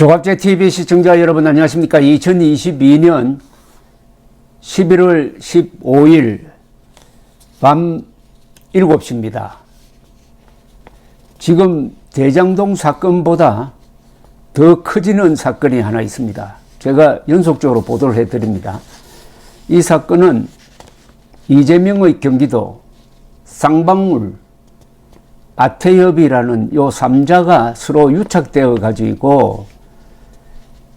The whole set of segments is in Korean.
조갑제TV 시청자 여러분 안녕하십니까. 2022년 11월 15일 밤 7시입니다. 지금 대장동 사건보다 더 커지는 사건이 하나 있습니다. 제가 연속적으로 보도를 해드립니다. 이 사건은 이재명의 경기도, 쌍방울, 아태협이라는 요 3자가 서로 유착되어 가지고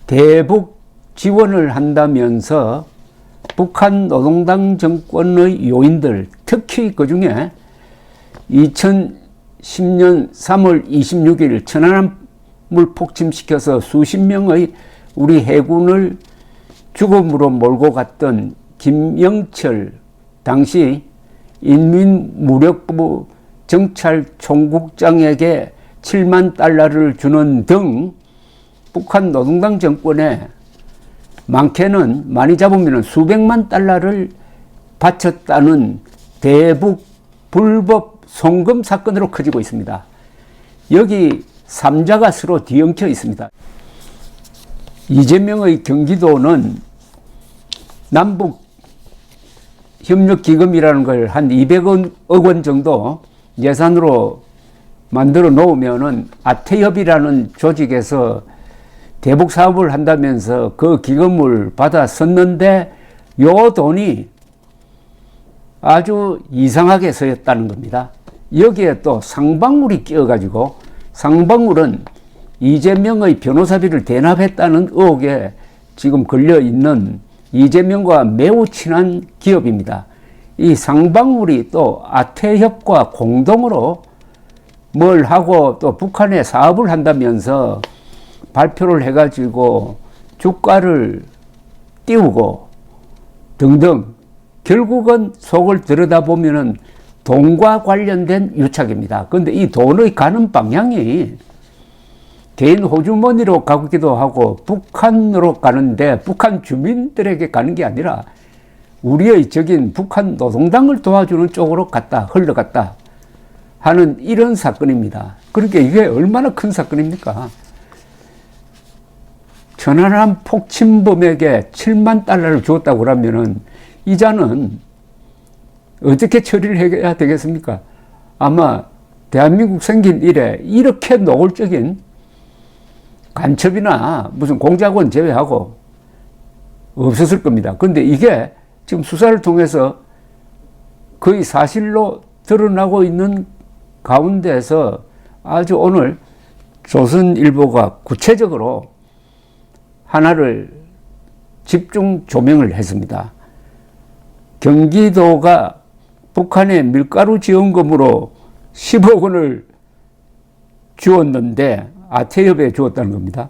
대북 지원을 한다면서 북한 노동당 정권의 요인들, 특히 그 중에 2010년 3월 26일 천안함을 폭침시켜서 수십 명의 우리 해군을 죽음으로 몰고 갔던 김영철 당시 인민무력부 정찰총국장에게 7만 달러를 주는 등 북한 노동당 정권에 많게는 많이 잡으면 수백만 달러를 바쳤다는 대북 불법 송금 사건으로 커지고 있습니다. 여기 3자가 서로 뒤엉켜 있습니다. 이재명의 경기도는 남북 협력기금이라는 걸 한 200억 원 정도 예산으로 만들어 놓으면은 아태협이라는 조직에서 대북 사업을 한다면서 그 기금을 받아 썼는데 요 돈이 아주 이상하게 쓰였다는 겁니다. 여기에 또 쌍방울이 끼어가지고, 쌍방울은 이재명의 변호사비를 대납했다는 의혹에 지금 걸려 있는 이재명과 매우 친한 기업입니다. 이 쌍방울이 또 아태협과 공동으로 뭘 하고 또 북한에 사업을 한다면서 발표를 해가지고 주가를 띄우고 등등, 결국은 속을 들여다보면은 돈과 관련된 유착입니다. 그런데 이 돈의 가는 방향이 개인 호주머니로 가기도 하고 북한으로 가는데 북한 주민들에게 가는 게 아니라 우리의 적인 북한 노동당을 도와주는 쪽으로 흘러갔다 하는 이런 사건입니다. 그러니까 이게 얼마나 큰 사건입니까? 천안함 폭침범에게 7만 달러를 주었다고 그러면은 이자는 어떻게 처리를 해야 되겠습니까? 아마 대한민국 생긴 이래 이렇게 노골적인 간첩이나 무슨 공작원 제외하고 없었을 겁니다. 그런데 이게 지금 수사를 통해서 거의 사실로 드러나고 있는 가운데서 아주 오늘 조선일보가 구체적으로 하나를 집중 조명을 했습니다. 경기도가 북한에 밀가루 지원금으로 10억 원을 주었는데 아태협에 주었다는 겁니다.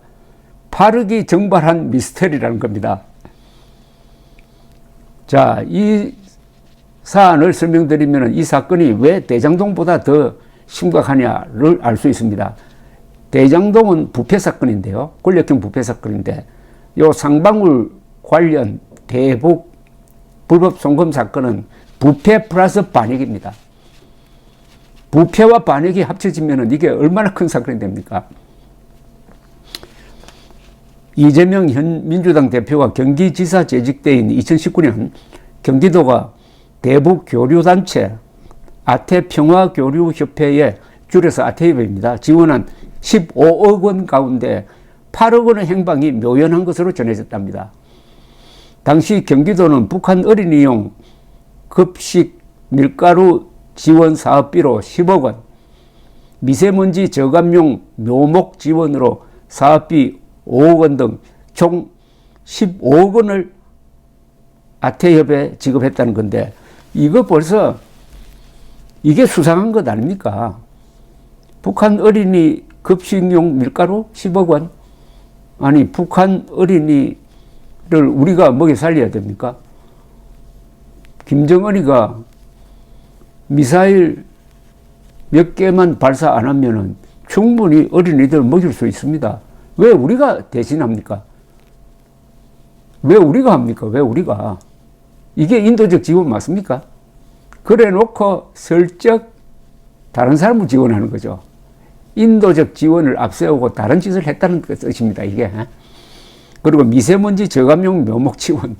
파르기 정발한 미스터리라는 겁니다. 자, 이 사안을 설명드리면 이 사건이 왜 대장동보다 더 심각하냐를 알 수 있습니다. 대장동은 부패 사건인데요. 권력형 부패 사건인데, 요 쌍방울 관련 대북 불법 송금 사건은 부패 플러스 반역입니다. 부패와 반역이 합쳐지면 이게 얼마나 큰 사건이 됩니까? 이재명 현 민주당 대표가 경기지사 재직 때인 2019년 경기도가 대북교류단체 아태평화교류협회에, 줄여서 아태협입니다, 지원한 15억 원 가운데 8억 원의 행방이 묘연한 것으로 전해졌답니다. 당시 경기도는 북한 어린이용 급식 밀가루 지원 사업비로 10억 원, 미세먼지 저감용 묘목 지원으로 사업비 5억 원 등 총 15억 원을 아태협에 지급했다는 건데, 이거 벌써 이게 수상한 것 아닙니까? 북한 어린이 급식용 밀가루 10억 원? 아니, 북한 어린이를 우리가 먹여 살려야 됩니까? 김정은이가 미사일 몇 개만 발사 안 하면은 충분히 어린이들 먹일 수 있습니다. 왜 우리가 대신합니까? 왜 우리가 합니까? 왜 우리가? 이게 인도적 지원 맞습니까? 그래 놓고 슬쩍 다른 사람을 지원하는 거죠. 인도적 지원을 앞세우고 다른 짓을 했다는 뜻입니다, 이게. 그리고 미세먼지 저감용 묘목 지원.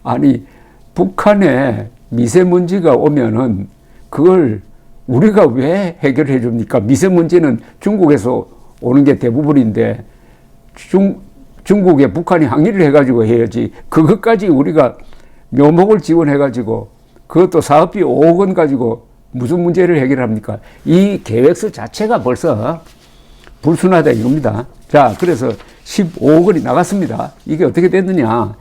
아니, 북한에 미세먼지가 오면은 그걸 우리가 왜 해결해 줍니까? 미세먼지는 중국에서 오는 게 대부분인데 중국에 북한이 항의를 해가지고 해야지. 그것까지 우리가 묘목을 지원해가지고 그것도 사업비 5억 원 가지고 무슨 문제를 해결합니까? 이 계획서 자체가 벌써 불순하다 이겁니다. 자, 그래서 15억 원이 나갔습니다. 이게 어떻게 됐느냐.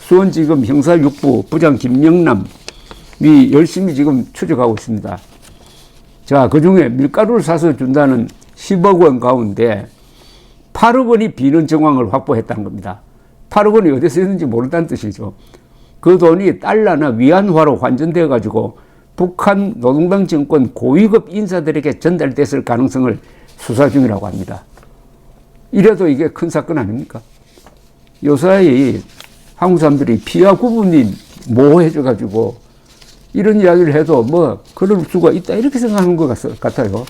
수원지검 형사 6부 부장 김영남이 열심히 지금 추적하고 있습니다. 자, 그 중에 밀가루를 사서 준다는 10억 원 가운데 8억 원이 비는 정황을 확보했다는 겁니다. 8억 원이 어디서 있는지 모른다는 뜻이죠. 그 돈이 달러나 위안화로 환전되어 가지고 북한 노동당 정권 고위급 인사들에게 전달됐을 가능성을 수사 중이라고 합니다. 이래도 이게 큰 사건 아닙니까? 요사이 한국 사람들이 피와 구분이 모호해져 가지고 이런 이야기를 해도 뭐 그럴 수가 있다 이렇게 생각하는 것 같아요.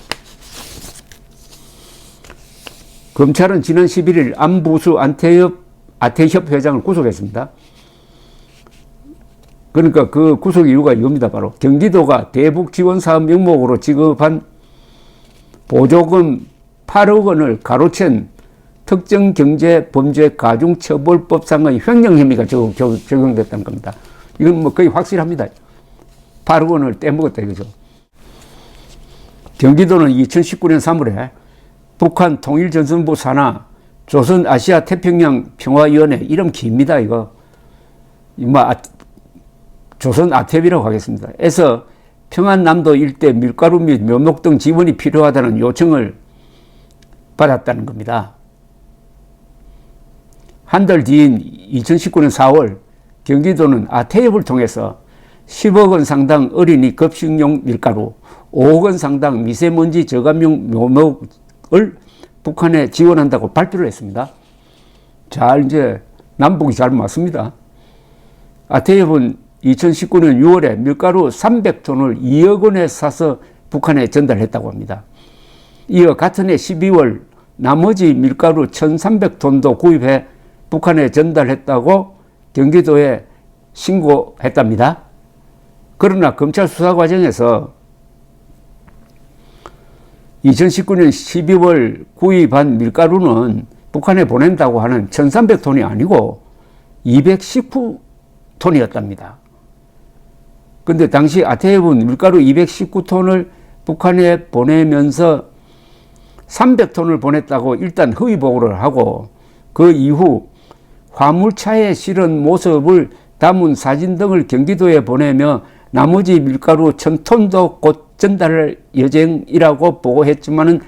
검찰은 지난 11일 안보수 아태협 회장을 구속했습니다. 그러니까 그 구속 이유가 이겁니다. 바로 경기도가 대북 지원 사업 명목으로 지급한 보조금 8억 원을 가로챈 특정경제범죄가중처벌법상의 횡령 혐의가 적용됐다는 겁니다. 이건 뭐 거의 확실합니다. 8억 원을 떼먹었다 이거죠. 경기도는 2019년 3월에 북한 통일전선부 산하 조선아시아태평양 평화위원회, 이름 깁니다 이거. 조선 아태비라고 하겠습니다. 에서 평안남도 일대 밀가루 및 묘목 등 지원이 필요하다는 요청을 받았다는 겁니다. 한 달 뒤인 2019년 4월 경기도는 아태협을 통해서 10억 원 상당 어린이 급식용 밀가루, 5억 원 상당 미세먼지 저감용 묘목을 북한에 지원한다고 발표를 했습니다. 이제 남북이 잘 맞습니다. 아태협은 2019년 6월에 밀가루 300톤을 2억 원에 사서 북한에 전달했다고 합니다. 이어 같은 해 12월 나머지 밀가루 1,300톤도 구입해 북한에 전달했다고 경기도에 신고했답니다. 그러나 검찰 수사 과정에서 2019년 12월 구입한 밀가루는 북한에 보낸다고 하는 1,300톤이 아니고 219톤이었답니다. 근데 당시 아태협은 밀가루 219톤을 북한에 보내면서 300톤을 보냈다고 일단 허위 보고를 하고 그 이후 화물차에 실은 모습을 담은 사진 등을 경기도에 보내며 나머지 밀가루 1,000톤도 곧 전달할 예정이라고 보고했지만은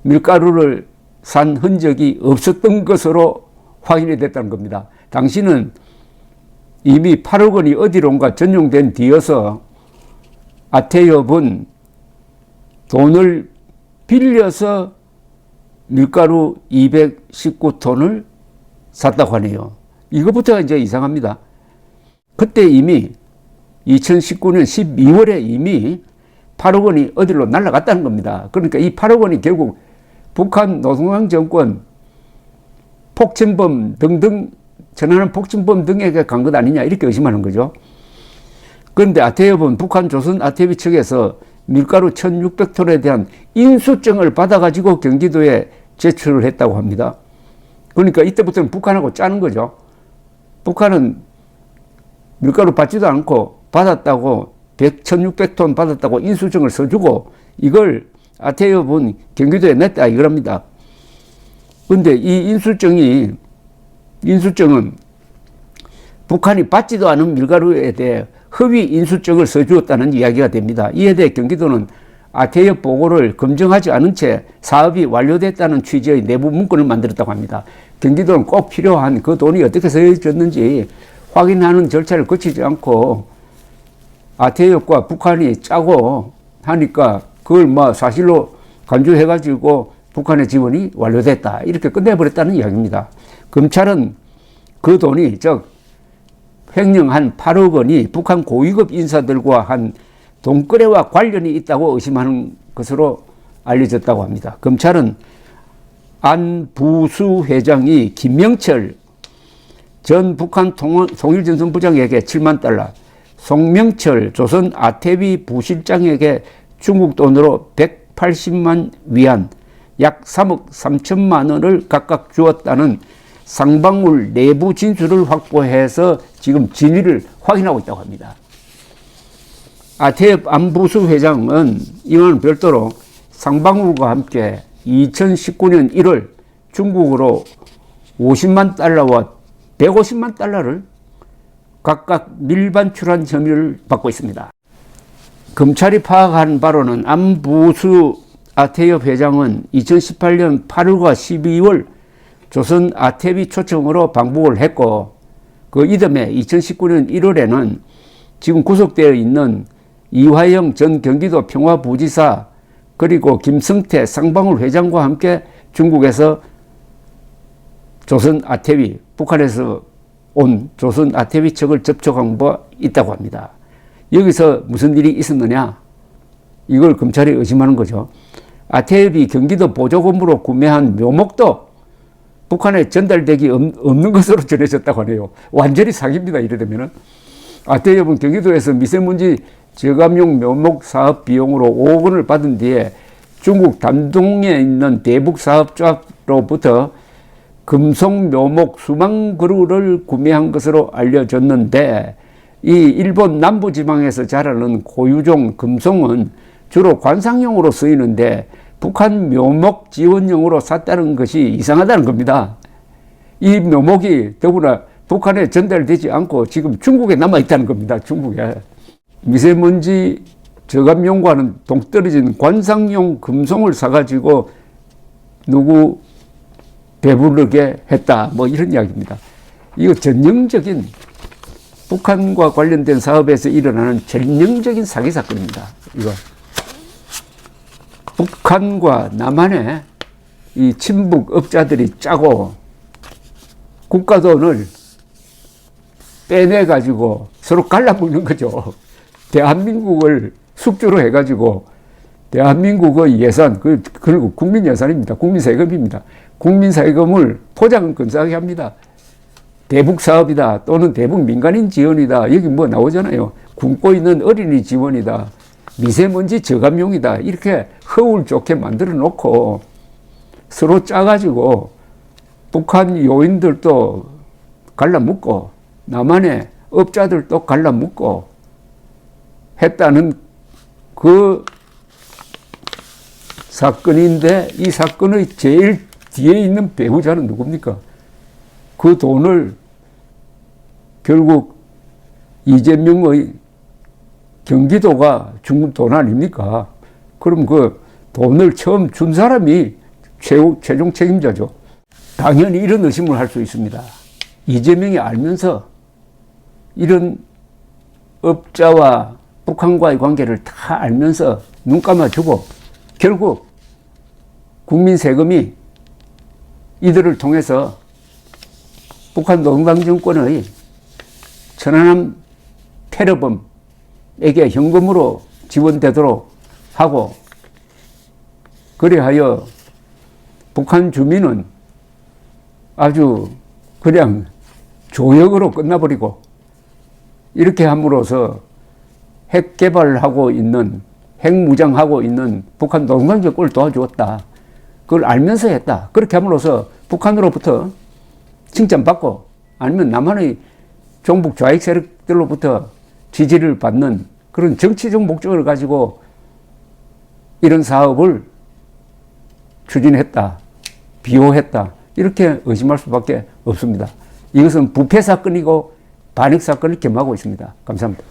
밀가루를 산 흔적이 없었던 것으로 확인이 됐다는 겁니다. 당시는 이미 8억 원이 어디론가 전용된 뒤여서 아태협은 돈을 빌려서 밀가루 219톤을 샀다고 하네요. 이것부터가 이제 이상합니다. 그때 이미 2019년 12월에 이미 8억 원이 어디로 날아갔다는 겁니다. 그러니까 이 8억 원이 결국 북한 노동당 정권 폭침범 등등 전하는 폭침범 등에게 간 것 아니냐 이렇게 의심하는 거죠. 그런데 아태협은 북한 조선 아태비 측에서 밀가루 1,600톤에 대한 인수증을 받아가지고 경기도에 제출을 했다고 합니다. 그러니까 이때부터는 북한하고 짜는 거죠. 북한은 밀가루 받지도 않고 받았다고 1,600톤 받았다고 인수증을 써주고 이걸 아태협은 경기도에 냈다 이거랍니다. 그런데 이 인수증은 북한이 받지도 않은 밀가루에 대해 허위 인수증을 써주었다는 이야기가 됩니다. 이에 대해 경기도는 아태협 보고를 검증하지 않은 채 사업이 완료됐다는 취지의 내부 문건을 만들었다고 합니다. 경기도는 꼭 필요한 그 돈이 어떻게 쓰여졌는지 확인하는 절차를 거치지 않고 아태협과 북한이 짜고 하니까 그걸 사실로 간주해가지고 북한의 지원이 완료됐다 이렇게 끝내버렸다는 이야기입니다. 검찰은 그 돈이 즉 횡령한 8억 원이 북한 고위급 인사들과 한 돈거래와 관련이 있다고 의심하는 것으로 알려졌다고 합니다. 검찰은 안 부수 회장이 김명철 전 북한 통일전선부장에게 7만 달러, 송명철 조선 아태비 부실장에게 중국 돈으로 180만 위안, 약 3억 3천만 원을 각각 주었다는 쌍방울 내부 진술을 확보해서 지금 진위를 확인하고 있다고 합니다. 아태엽 안부수 회장은 이와는 별도로 쌍방울과 함께 2019년 1월 중국으로 50만 달러와 150만 달러를 각각 밀반출한 혐의를 받고 있습니다. 검찰이 파악한 바로는 안부수 아태엽 회장은 2018년 8월과 12월 조선 아태비 초청으로 방북을 했고, 그 이듬해 2019년 1월에는 지금 구속되어 있는 이화영 전 경기도 평화부지사 그리고 김성태 쌍방울 회장과 함께 중국에서 조선 아태비, 북한에서 온 조선 아태비 측을 접촉한 바 있다고 합니다. 여기서 무슨 일이 있었느냐? 이걸 검찰이 의심하는 거죠. 아태비 경기도 보조금으로 구매한 묘목도 북한에 전달되기 없는 것으로 전해졌다고 하네요. 완전히 사기입니다. 이러되면은. 아태엽은 경기도에서 미세먼지 저감용 묘목 사업 비용으로 5억 원을 받은 뒤에 중국 단둥에 있는 대북 사업자로부터 금속 묘목 수만 그루를 구매한 것으로 알려졌는데, 이 일본 남부지방에서 자라는 고유종 금속은 주로 관상용으로 쓰이는데 북한 묘목 지원용으로 샀다는 것이 이상하다는 겁니다. 이 묘목이 더구나 북한에 전달되지 않고 지금 중국에 남아있다는 겁니다. 중국에. 미세먼지 저감용과는 동떨어진 관상용 금속을 사가지고 누구 배부르게 했다, 뭐 이런 이야기입니다. 이거 전형적인 북한과 관련된 사업에서 일어나는 전형적인 사기 사건입니다. 이거 북한과 남한의 이 친북 업자들이 짜고 국가 돈을 빼내가지고 서로 갈라먹는 거죠. 대한민국을 숙주로 해가지고 대한민국의 예산, 그리고 국민 예산입니다. 국민 세금입니다. 국민 세금을 포장은 근사하게 합니다. 대북 사업이다, 또는 대북 민간인 지원이다, 여기 뭐 나오잖아요. 굶고 있는 어린이 지원이다, 미세먼지 저감용이다, 이렇게 허울 좋게 만들어 놓고 서로 짜가지고 북한 요인들도 갈라먹고 남한의 업자들도 갈라먹고 했다는 그 사건인데, 이 사건의 제일 뒤에 있는 배후자는 누굽니까? 그 돈을 결국 이재명의 경기도가 준 돈 아닙니까? 그럼 그 돈을 처음 준 사람이 최종 책임자죠. 당연히 이런 의심을 할 수 있습니다. 이재명이 알면서 이런 업자와 북한과의 관계를 다 알면서 눈 감아주고 결국 국민 세금이 이들을 통해서 북한 노동당 정권의 천안함 테러범에게 현금으로 지원되도록 하고, 그리하여 북한 주민은 아주 그냥 조역으로 끝나버리고, 이렇게 함으로써 핵 개발하고 있는, 핵 무장하고 있는 북한 노동당 정권을 도와주었다, 그걸 알면서 했다, 그렇게 함으로써 북한으로부터 칭찬받고 아니면 남한의 종북 좌익 세력들로부터 지지를 받는 그런 정치적 목적을 가지고 이런 사업을 추진했다, 비호했다, 이렇게 의심할 수밖에 없습니다. 이것은 부패 사건이고 반역 사건을 겸하고 있습니다. 감사합니다.